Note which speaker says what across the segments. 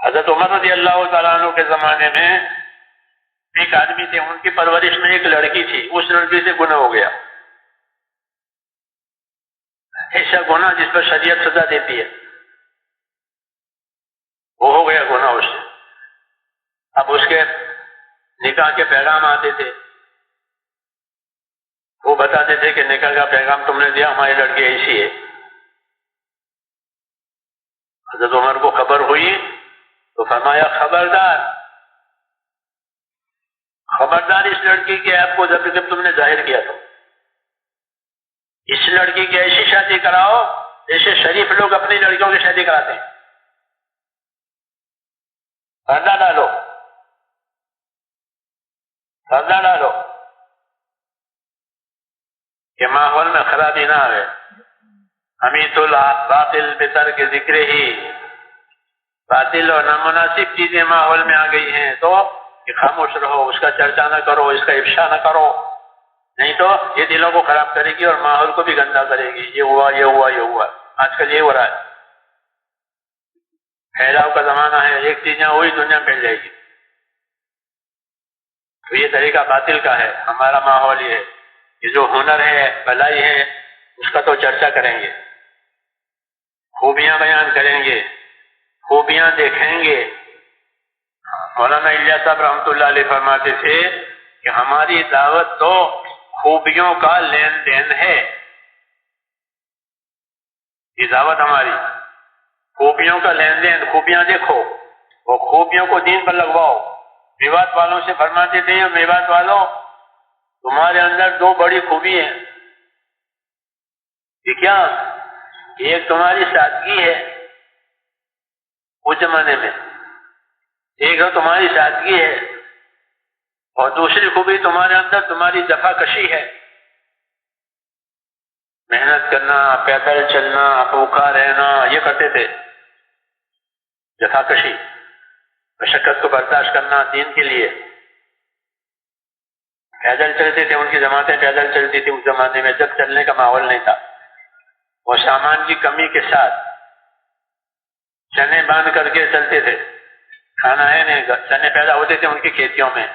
Speaker 1: حضرت عمر رضی اللہ تعالیٰ عنہ کے زمانے میں ایک آدمی تھے، ان کی پرورش میں ایک لڑکی تھی، اس لڑکی سے گناہ ہو گیا، ایسا گناہ جس پر شریعت سزا دیتی ہے، وہ ہو گیا گناہ اس سے۔ اب اس کے نکاح کے پیغام آتے تھے، وہ بتاتے تھے کہ نکاح کا پیغام تم نے دیا، ہماری لڑکی ایسی ہے۔ حضرت عمر کو خبر ہوئی تو فرمایا خبردار خبردار اس لڑکی کے عیب کو جب تم نے ظاہر کیا تو اس لڑکی کی ایسی شادی کراؤ جیسے شریف لوگ اپنی لڑکیوں کی شادی کراتے ہیں، پردہ ڈالو پردہ ڈالو کہ ماحول میں خرابی نہ آئے۔ حمیت الباطل بترک ذکر ہی، باطل اور نامناسب چیزیں ماحول میں آ گئی ہیں تو کہ خاموش رہو، اس کا چرچا نہ کرو، اس کا افشا نہ کرو، نہیں تو یہ دلوں کو خراب کرے گی اور ماحول کو بھی گندا کرے گی۔ یہ ہوا یہ ہوا یہ ہوا، آج کل یہ ہو رہا ہے، پھیلاؤ کا زمانہ ہے، ایک چیز وہی دنیا میں پھیل جائے گی۔ تو یہ طریقہ باطل کا ہے۔ ہمارا ماحول یہ ہے کہ جو ہنر ہے، بھلائی ہے، اس کا تو چرچا کریں گے، خوبیاں بیان کریں گے، خوبیاں دیکھیں گے۔ مولانا الیاس صاحب رحمۃ اللہ علیہ فرماتے تھے کہ ہماری دعوت تو خوبیوں کا لین دین ہے، یہ دعوت ہماری خوبیوں کا لین دین، خوبیاں دیکھو اور خوبیوں کو دین پر لگواؤ۔ میوات والوں سے فرماتے تھے میوات والوں تمہارے اندر دو بڑی خوبی ہیں، کہ کیا؟ ایک تمہاری سادگی ہے اس زمانے میں، ایک تو تمہاری سادگی ہے، اور دوسری خوبی تمہارے اندر تمہاری جفا کشی ہے، محنت کرنا، پیدل چلنا، بھوکا رہنا، یہ کرتے تھے، جفا کشی، مشقت کو برداشت کرنا دین کے لیے۔ پیدل چلتے تھے، ان کی جماعتیں پیدل چلتی تھی اس زمانے میں جب چلنے کا ماحول نہیں تھا، اور سامان کی کمی کے ساتھ چنے باندھ کر کے چلتے تھے، کھانا ہے نہیں، چنے پیدا ہوتے تھے ان کی کھیتیوں میں،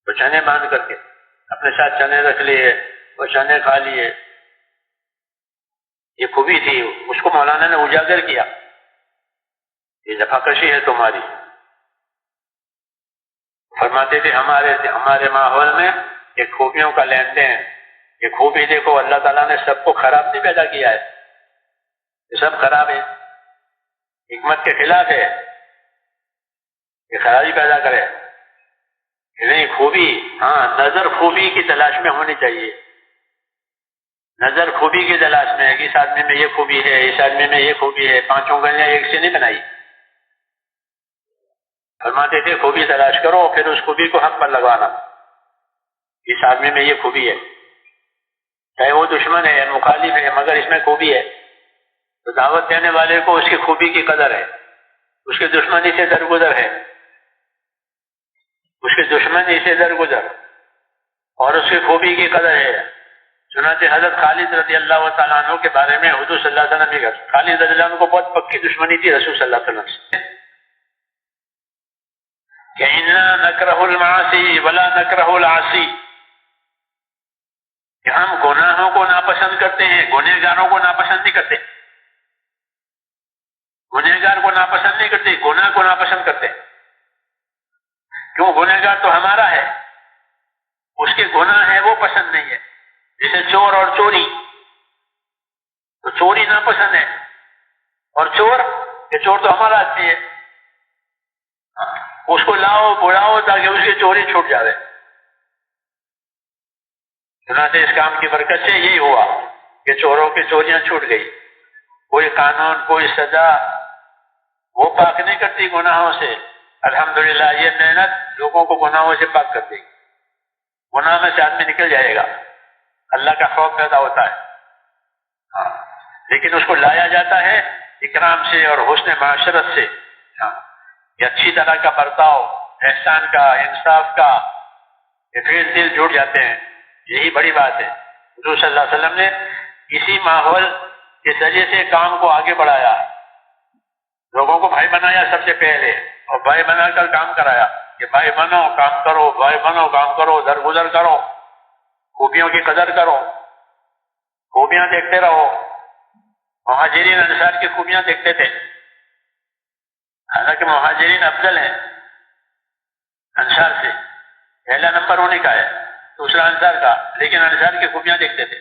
Speaker 1: تو چنے باندھ کر کے اپنے ساتھ چنے رکھ لیے، وہ چنے کھا لیے، یہ خوبی تھی، اس کو مولانا نے اجاگر کیا، یہ جفاکشی ہے تمہاری۔ فرماتے تھے ہمارے ماحول میں ایک خوبیوں کا لین دین، یہ خوبی دیکھو، اللہ تعالیٰ نے سب کو خراب نہیں پیدا کیا ہے، یہ سب خراب ہے، حکمت کے خلاف ہے کہ خرابی پیدا کرے، نہیں خوبی، ہاں نظر خوبی کی تلاش میں ہونی چاہیے، نظر خوبی کی تلاش میں کہ اس آدمی میں یہ خوبی ہے، اس آدمی میں یہ خوبی ہے، پانچوں گلیاں ایک سے نہیں بنائی۔ فرماتے تھے خوبی تلاش کرو، پھر اس خوبی کو حق پر لگوانا، اس آدمی میں یہ خوبی ہے، چاہے وہ دشمن ہے مخالف ہے مگر اس میں خوبی ہے، تو دعوت دینے والے کو اس کی خوبی کی قدر ہے، اس کی دشمنی سے درگزر ہے، اس کی دشمنی سے درگزر اور اس کی خوبی کی قدر ہے۔ چنانچہ حضرت خالد رضی اللہ تعالیٰ عنہ کے بارے میں حضور صلی اللہ علیہ وسلم نے کہا، خالد رضی اللہ عنہ کو بہت پکی دشمنی تھی رسول صلی اللہ علیہ وسلم سے، کہ اِنَّا نَكْرَهُ الْمَعَاصِي وَلَا نَكْرَهُ الْعَاصِي، کہ ہم گناہوں کو ناپسند کرتے ہیں، گنہگاروں کو ناپسند نہیں کرتے، گنہگار کو ناپسند نہیں کرتے، گناہ کو ناپسند کرتے، کیوں؟ گنہگار تو ہمارا ہے، اس کے گناہ ہے وہ پسند نہیں ہے، جیسے چور اور چوری، تو چوری ناپسند ہے، اور چور، کہ چور تو ہمارا آدمی ہے، اس کو لاؤ بڑھاؤ تاکہ اس کی چوری چھوٹ جائے۔ چنانچہ اس کام کی برکت سے یہی ہوا کہ چوروں کی چوریاں چھوٹ گئی، کوئی قانون کوئی سزا وہ پاک نہیں کرتی گناہوں سے۔ الحمدللہ یہ محنت لوگوں کو گناہوں سے پاک کر دے گی، گناہ میں سے آدمی نکل جائے گا، اللہ کا خوف پیدا ہوتا ہے، لیکن اس کو لایا جاتا ہے اکرام سے اور حسن معاشرت سے، یہ اچھی طرح کا برتاؤ، احسان کا، انصاف کا، کہ پھر دل جڑ جاتے ہیں، یہی بڑی بات ہے۔ حضور صلی اللہ علیہ وسلم نے اسی ماحول کے ذریعے سے کام کو آگے بڑھایا، لوگوں کو بھائی بنایا سب سے پہلے، اور بھائی بنا کر کام کرایا کہ بھائی بنو کام کرو، بھائی بنو کام کرو، درگزر کرو، خوبیوں کی قدر کرو، خوبیاں دیکھتے رہو۔ مہاجرین انصار کی خوبیاں دیکھتے تھے، حالانکہ مہاجرین افضل ہیں انصار سے، پہلا نمبر انہیں کا ہے، دوسرا انصار کا، لیکن انصار کی خوبیاں دیکھتے تھے۔